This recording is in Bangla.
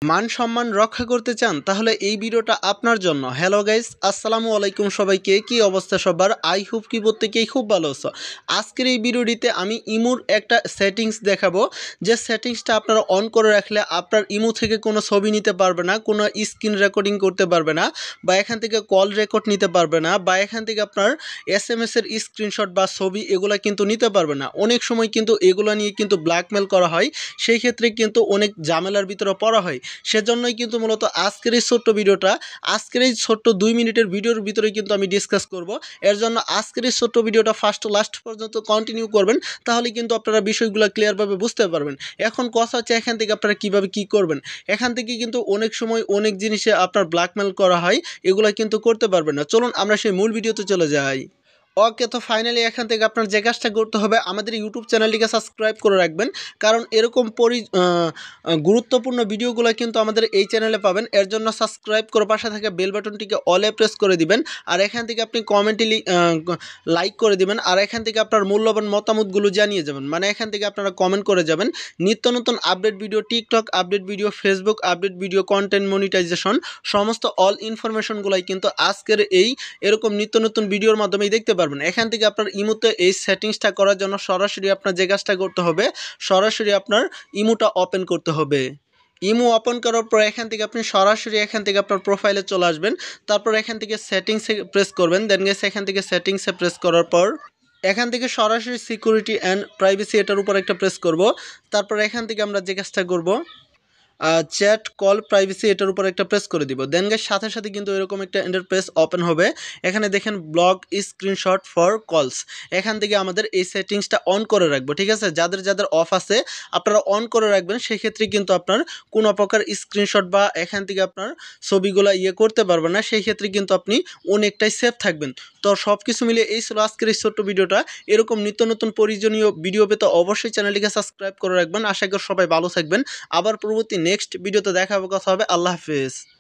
মান সম্মান রক্ষা করতে চান তাহলে এই ভিডিওটা আপনার জন্য। হ্যালো গাইস, আসসালামু আলাইকুম সবাইকে। কি অবস্থা সবার? আই হোপ কি প্রত্যেকেই খুব ভালো আছো। আজকের এই ভিডিওটিতে আমি ইমোর একটা সেটিংস দেখাবো, যে সেটিংসটা আপনারা অন করে রাখলে আপনার ইমো থেকে কোনো ছবি নিতে পারবে না, কোনো স্ক্রিন রেকর্ডিং করতে পারবে না, বা এখান থেকে কল রেকর্ড নিতে পারবে না, বা এখান থেকে আপনার SMS এর স্ক্রিনশট বা ছবি এগুলা কিন্তু নিতে পারবে না। অনেক সময় কিন্তু এগুলো নিয়ে কিন্তু ব্ল্যাকমেল করা হয়, সেই ক্ষেত্রে কিন্তু অনেক ঝামেলার ভিতরে পড়া হয়। সেজন্যই কিন্তু মূলত আজকের এই ছোট্ট ভিডিওটা, আজকের এই ছোট্ট 2 মিনিটের ভিডিওর ভিতরে কিন্তু আমি ডিসকাস করব। এর জন্য আজকের এই ছোট্ট ভিডিওটা ফার্স্ট টু লাস্ট পর্যন্ত কন্টিনিউ করবেন, তাহলে কিন্তু আপনারা বিষয়গুলো ক্লিয়ারভাবে বুঝতে পারবেন। এখন কথা হচ্ছে এখান থেকে আপনারা কীভাবে কী করবেন। এখান থেকে কিন্তু অনেক সময় অনেক জিনিসে আপনার ব্ল্যাকমেল করা হয়, এগুলো কিন্তু করতে পারবেন না। চলুন আমরা সেই মূল ভিডিওতে চলে যাই। ওকে, তো ফাইনালি এখান থেকে আপনার যে কাজটা করতে হবে, আমাদের ইউটিউব চ্যানেলটিকে সাবস্ক্রাইব করে রাখবেন, কারণ এরকম গুরুত্বপূর্ণ ভিডিওগুলো কিন্তু আমাদের এই চ্যানেলে পাবেন। এর জন্য সাবস্ক্রাইব করে পাশে থাকা বেল বাটনটিকে অলে প্রেস করে দিবেন, আর এখান থেকে আপনি কমেন্টে লাইক করে দিবেন, আর এখান থেকে আপনার মূল্যবান মতামতগুলো জানিয়ে যাবেন। মানে এখান থেকে আপনারা কমেন্ট করে যাবেন নিত্য নতুন update video, TikTok update video, Facebook update video, content monetisation, সমস্ত অল ইনফরমেশনগুলাই কিন্তু আজকের এরকম নিত্য নতুন ভিডিওর মাধ্যমেই দেখতে পারবেন। এখান থেকে আপনার ইমোতে এই সেটিংসটা করার জন্য সরাসরি আপনার যে কাজটা করতে হবে, সরাসরি আপনার ইমোটা ওপেন করতে হবে। ইমো ওপেন করার পর এখান থেকে আপনি সরাসরি এখান থেকে আপনার প্রোফাইলে চলে আসবেন। তারপর এখান থেকে সেটিংসে প্রেস করবেন। দেন গেছে এখান থেকে সেটিংসে প্রেস করার পর এখান থেকে সরাসরি সিকিউরিটি অ্যান্ড প্রাইভেসি এটার উপর একটা প্রেস করব। তারপর এখান থেকে আমরা যে কাজটা করব, চ্যাট কল প্রাইভেসি এটার উপর একটা প্রেস করে দিব। দেন গেছে সাথে সাথে কিন্তু এরকম একটা ইন্টারফেস ওপেন হবে। এখানে দেখেন ব্লক স্ক্রিনশট ফর কলস, এখান থেকে আমাদের এই সেটিংসটা অন করে রাখবো। ঠিক আছে, যাদের যাদের অফ আছে আপনারা অন করে রাখবেন, সেক্ষেত্রে কিন্তু আপনার কোনো প্রকার স্ক্রিনশট বা এখান থেকে আপনার ছবিগুলো করতে পারবেন না, সেই ক্ষেত্রে কিন্তু আপনি অনেকটাই সেফ থাকবেন। তো সব কিছু মিলে এই ছিল আজকের এই ছোট্ট ভিডিওটা। এরকম নিত্য নতুন প্রয়োজনীয় ভিডিও পেতে অবশ্যই চ্যানেলটিকে সাবস্ক্রাইব করে রাখবেন। আশা করি সবাই ভালো থাকবেন। আবার পরবর্তী নেক্সট ভিডিওতে দেখা হবে, কথা হবে। আল্লাহ হাফেজ।